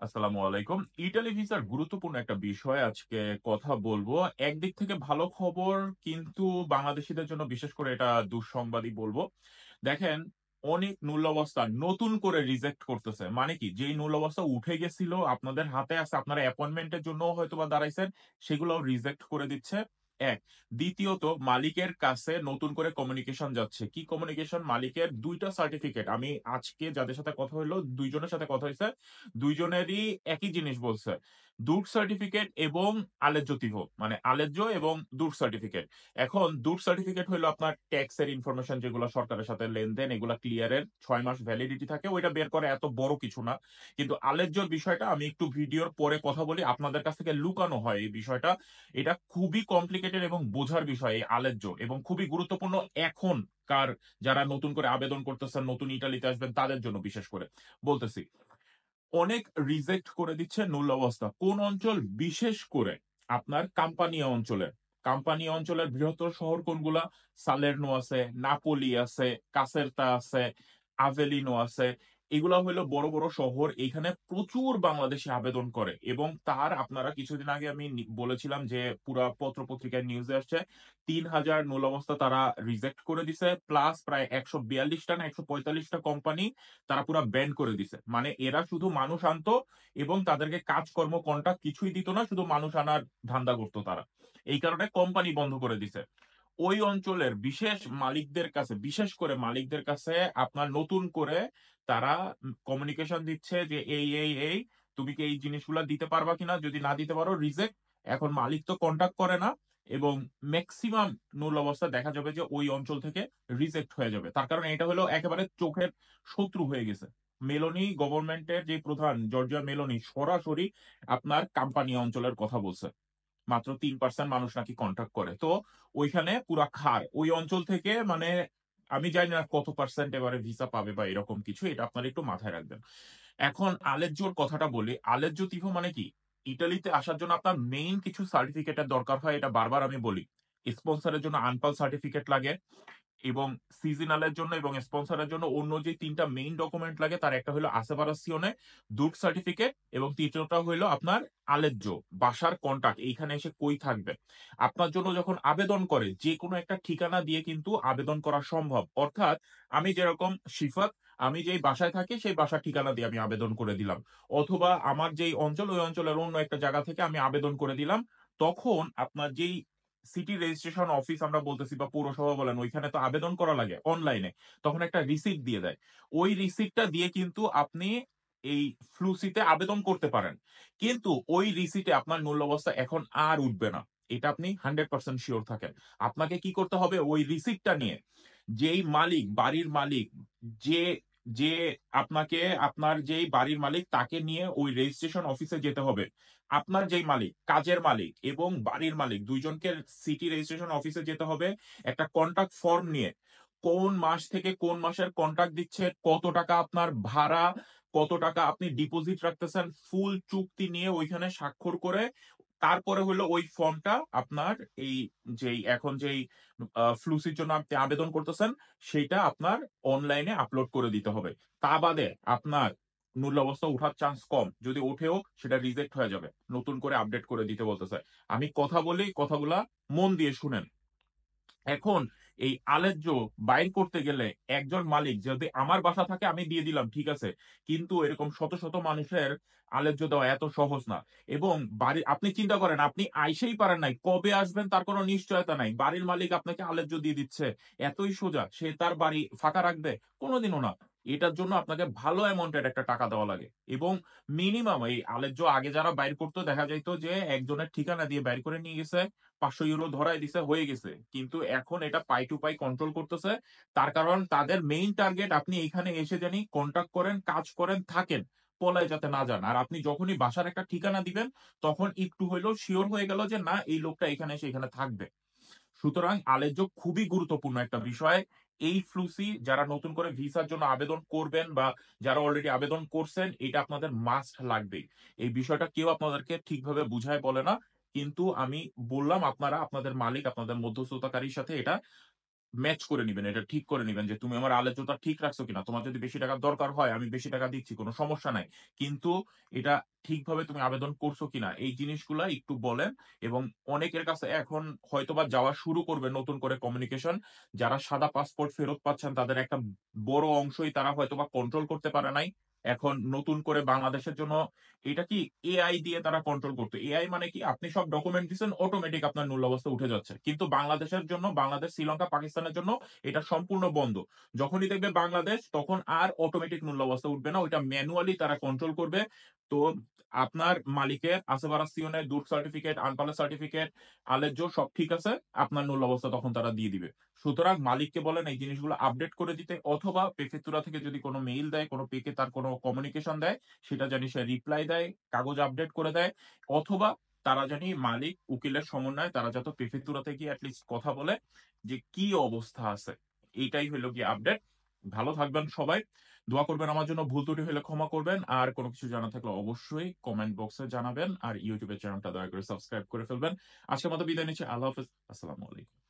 আসসালামু আলাইকুম। ইটালি ভিসার গুরুত্বপূর্ণ একটা বিষয় আজকে কথা বলবো। একদিক থেকে ভালো খবর, কিন্তু বাংলাদেশীদের জন্য বিশেষ করে এটা দুঃসংবাদই বলবো। দেখেন, অনেক মূল্যাবস্থা নতুন করে রিজেক্ট করতেছে। মানে কি? যেই মূল্যাবস্থা উঠে গেছিল, আপনাদের হাতে আছে, আপনারা অ্যাপয়েন্টমেন্টের জন্যও হয়তোবা দাঁড়াইছেন, সেগুলোও রিজেক্ট করে দিচ্ছে। এক। দ্বিতীয়ত, মালিকের কাছে নতুন করে কমিউনিকেশন যাচ্ছে। কি কমিউনিকেশন? মালিকের ২ টা সার্টিফিকেট। আমি আজকে যাদের সাথে কথা হইলো, ২ জনের সাথে কথা হইছে। দুইজনেরই একই জিনিস বলছে। ডুট সার্টিফিকেট এবং আলেজ্য তিহ। মানে আলেজ্য এবং ডুট সার্টিফিকেট। এখন ডুট সার্টিফিকেট হলো আপনার ট্যাক্স এর ইনফরমেশন, যেগুলো সরকারের সাথে লেনদেন, এগুলা ক্লিয়ারের ৬ মাস ভ্যালিডিটি থাকে, ওইটা বের করে এত বড় কিছু না। কিন্তু আলেজ্যর বিষয়টা আমি একটু ভিডিওর পরে কথা বলি, আপনাদের কাছ থেকে লুকানো হয় এই বিষয়টা। এটা খুবই কমপ্লিকেটেড এবং বোঝার বিষয় এই আলেজ্য, এবং খুবই গুরুত্বপূর্ণ এখন কার যারা নতুন করে আবেদন করতেছেন, নতুন ইটালিতে আসবেন তাদের জন্য বিশেষ করে বলতেছি। অনেক রিজেক্ট করে দিচ্ছে নুল অবস্থা। কোন অঞ্চল? বিশেষ করে আপনার কাম্পানিয়া অঞ্চলে। কাম্পানিয়া অঞ্চলের বৃহত্তর শহর কোনগুলা? সালের্নো আছে, নাপোলি আছে, কাসেরতা আছে, আভেলিনো আছে। এগুলা হলো বড় বড় শহর। এখানে প্রচুর বাংলাদেশি আবেদন করে, এবং তার আপনারা কিছুদিন আগে আমি বলেছিলাম যে পুরা পত্র পত্রিকায় নিউজে আসছে ৩,০০০ নুল অবস্থা তারা রিজেক্ট করে দিছে, প্লাস প্রায় ১৪২টা না ১৪৫টা কোম্পানি তারা পুরা ব্যান করে দিছে। মানে এরা শুধু মানুষ আনতো এবং তাদেরকে কাজকর্ম কন্ট্রাক্ট কিছুই দিত না, শুধু মানুষ আনার ধান্দা করতো তারা। এই কারণে কোম্পানি বন্ধ করে দিছে। ওই অঞ্চলের বিশেষ মালিকদের কাছে, বিশেষ করে মালিকদের কাছে আপনার নতুন করে তারা কমিউনিকেশন দিচ্ছে যে এই তুমি কি এই জিনিসগুলা দিতে পারবা কিনা, যদি না দিতে পারো রিজেক্ট। এখন মালিক তো কন্টাক্ট করে না, এবং ম্যাক্সিমাম নূল অবস্থা দেখা যাবে যে ওই অঞ্চল থেকে রিজেক্ট হয়ে যাবে। তার কারণ এটা হলো একেবারে চোখের শত্রু হয়ে গেছে। মেলোনি গভর্নমেন্টের যে প্রধান জর্জিয়া মেলোনি সরাসরি আপনার কাম্পানি অঞ্চলের কথা বলছে। মাত্র ৩% মানুষ নাকি কন্ট্যাক্ট করে। তো ওইখানে পুরা খার ওই অঞ্চল থেকে, মানে আমি জানি না কত পার্সেন্ট এবারে ভিসা পাবে বা এরকম কিছু, এটা আপনারা একটু মাথায় রাখবেন। এখন আলেজ্জোর কথাটা বলি। আলেজ্জো তিফো মানে কি? ইটালিতে আসার জন্য আপনার মেইন কিছু সার্টিফিকেটের দরকার হয়, এটা বারবার আমি বলি। স্পন্সরের জন্য আনপাল সার্টিফিকেট লাগে, এবং সিজনালের জন্য এবং স্পন্সরের জন্য অন্য যে ৩টা মেইন ডকুমেন্ট লাগে, তার একটা হলো আসেভারাসিওনে দুট সার্টিফিকেট, এবং তৃতীয়টা হলো আপনার আলেজ্য বাসার কন্টাক্ট, এইখানে এসে কই থাকবে। আপনার জন্য যখন আবেদন করে, যে কোনো একটা ঠিকানা দিয়ে কিন্তু আবেদন করা সম্ভব। অর্থাৎ আমি যেরকম শিফাত, আমি যেই বাসায় থাকি সেই বাসার ঠিকানা দিয়ে আমি আবেদন করে দিলাম, অথবা আমার যেই অঞ্চল ওই অঞ্চলের অন্য একটা জায়গা থেকে আমি আবেদন করে দিলাম। তখন আপনার যেই সিটি রেজিস্ট্রেশন অফিস আমরা বলতেছি, বা পৌরসভা বলেন, ওইখানে তো আবেদন করা লাগে অনলাইনে। তখন একটা রিসিপ্ট দিয়ে দেয়। ওই রিসিপ্টটা দিয়ে কিন্তু আপনি এই ফ্লুসিতে আবেদন করতে পারেন। কিন্তু ওই রিসিটে আপনার মূল্যাবস্থা এখন আর উঠবে না। এটা আপনি 100% শিওর থাকেন। আপনাকে কি করতে হবে? ওই রিসিপ্টটা নিয়ে যেই মালিক, বাড়ির মালিক, যে যে আপনাকে, আপনার যেই বাড়ির মালিক তাকে নিয়ে ওই রেজিস্ট্রেশন অফিসে যেতে হবে। আপনার যেই মালিক, কাজের মালিক এবং বাড়ির মালিক, দুইজনকে সিটি রেজিস্ট্রেশন অফিসে যেতে হবে একটা কন্ট্রাক্ট ফর্ম নিয়ে। কোন মাস থেকে কোন মাসের কন্ট্রাক্ট দিচ্ছে, কত টাকা আপনার ভাড়া, কত টাকা আপনি ডিপোজিট রাখতেছেন, ফুল চুক্তি নিয়ে ওইখানে স্বাক্ষর করে তারপরে হলো ওই ফর্মটা আপনার এই যেই এখন যেই ফ্লুসির জন্য আপনি আবেদন করতেছেন, সেইটা আপনার অনলাইনে আপলোড করে দিতে হবে। তা বাদে আপনার মূল্য অবস্থা উঠার চান্স কম, যদি ওঠেও সেটা রিজেক্ট হয়ে যাবে। নতুন করে আপডেট করে দিতে বলতেছে। আমি কথা বলি, কথাগুলা মন দিয়ে শুনেন। এখন এই আলেজ্য বাইর করতে গেলে একজন মালিক যদি আমার বাসা থাকে আমি দিয়ে দিলাম, ঠিক আছে। কিন্তু এরকম শত শত মানুষের আলেজ্য দেওয়া এত সহজ না। এবং বাড়ি, আপনি চিন্তা করেন, আপনি আইসেই পারেন নাই, কবে আসবেন তার কোনো নিশ্চয়তা নাই, বাড়ির মালিক আপনাকে আলেজ্য দিয়ে দিচ্ছে। এতই সোজা সে তার বাড়ি ফাঁকা রাখবে? কোনোদিনও না। এটার জন্য আপনাকে ভালো অ্যামাউন্টের একটা টাকা দেওয়া লাগে। এবং মিনিমাম এই আলেজ্য আগে যারা বাইর করতো, দেখা যাইতো যে একজনের ঠিকানা দিয়ে বাইর করে নিয়ে গেছে, 500 ইউরো ধরায় দিছে, হয়ে গেছে। কিন্তু এখন এটা পাই টু পাই কন্ট্রোল করতেছে। তার কারণ তাদের মেইন টার্গেট আপনি এখানে এসে জানি কন্ট্যাক্ট করেন, কাজ করেন, থাকেন, পলায় যাতে না যান। আর আপনি যখনই বাসার একটা ঠিকানা দিবেন, তখন একটু হইলেও শিওর হয়ে গেল যে না, এই লোকটা এখানে এসে এখানে থাকবে। সুতরাং আলেজ্য খুবই গুরুত্বপূর্ণ একটা বিষয়। এই ফ্লুসি যারা নতুন করে ভিসার জন্য আবেদন করবেন, বা যারা অলরেডি আবেদন করছেন, এটা আপনাদের মাস্ট লাগবেই। এই বিষয়টা কেউ আপনাদেরকে ঠিকভাবে বুঝায় বলে না। কিন্তু আমি বললাম, আপনারা আপনাদের মালিক, আপনাদের মধ্যস্থতাকারীর সাথে এটা ম্যাচ করে নিবেন। এটা ঠিক করে নিবেন যে তুমি আমার আলেখ্যটা ঠিক রাখছো কিনা। তোমার যদি বেশি টাকার দরকার হয় আমি বেশি টাকা দিচ্ছি, কোন সমস্যা নাই। কিন্তু এটা ঠিকভাবে তুমি আবেদন করছো কিনা এই জিনিসগুলা একটু বলেন। এবং অনেকের কাছে এখন হয়তোবা যাওয়া শুরু করবে নতুন করে কমিউনিকেশন। যারা সাদা পাসপোর্ট ফেরত পাচ্ছেন তাদের একটা বড় অংশই তারা হয়তোবা কন্ট্রোল করতে পারে নাই। এখন নতুন করে বাংলাদেশের জন্য এটা কি এআই দিয়ে তারা কন্ট্রোল করতো। এআই মানে কি আপনি সব ডকুমেন্ট দিচ্ছেন অটোমেটিক আপনার নূল্যাবস্থা উঠে যাচ্ছে। কিন্তু বাংলাদেশের জন্য বাংলাদেশ, শ্রীলঙ্কা, পাকিস্তানের জন্য এটা সম্পূর্ণ বন্ধ। যখনই দেখবে বাংলাদেশ তখন আর অটোমেটিক নূল্যাবস্থা উঠবে না। ওইটা ম্যানুয়ালি তারা কন্ট্রোল করবে। তো আপনার মালিকের আসেভারাসিওনের ডুট সার্টিফিকেট, আনপালের সার্টিফিকেট, আলেজ্জ সব ঠিক আছে। আপনার নূল্যাবস্থা তখন তারা দিয়ে দিবে। সুতরাং মালিককে বলেন এই জিনিসগুলো আপডেট করে দিতে, অথবা প্রেফেক্তুরা থেকে যদি কোনো মেইল দেয়, কোনো পেকে তার কোনো কমিউনিকেশন দেয় সেটা জানি সে রিপ্লাই দেয়, কাগজ আপডেট করে দেয়। অথবা তারা জানি মালিক উকিলের সমন্বয়ে তারা যত প্রেফেক্তুরাতে গিয়ে এটলিস্ট কথা বলে যে কি অবস্থা আছে। এইটাই হইলো গিয়ে আপডেট। ভালো থাকবেন সবাই। দোয়া করবেন আমার জন্য। ভুল ত্রুটি হলে ক্ষমা করবেন। আর কোনো কিছু জানা থাকলে অবশ্যই কমেন্ট বক্সে জানাবেন। আর ইউটিউবের চ্যানেলটা দয়া করে সাবস্ক্রাইব করে ফেলবেন। আজকের মতো বিদায় নিচ্ছি। আল্লাহ হাফেজ। আসসালামু আলাইকুম।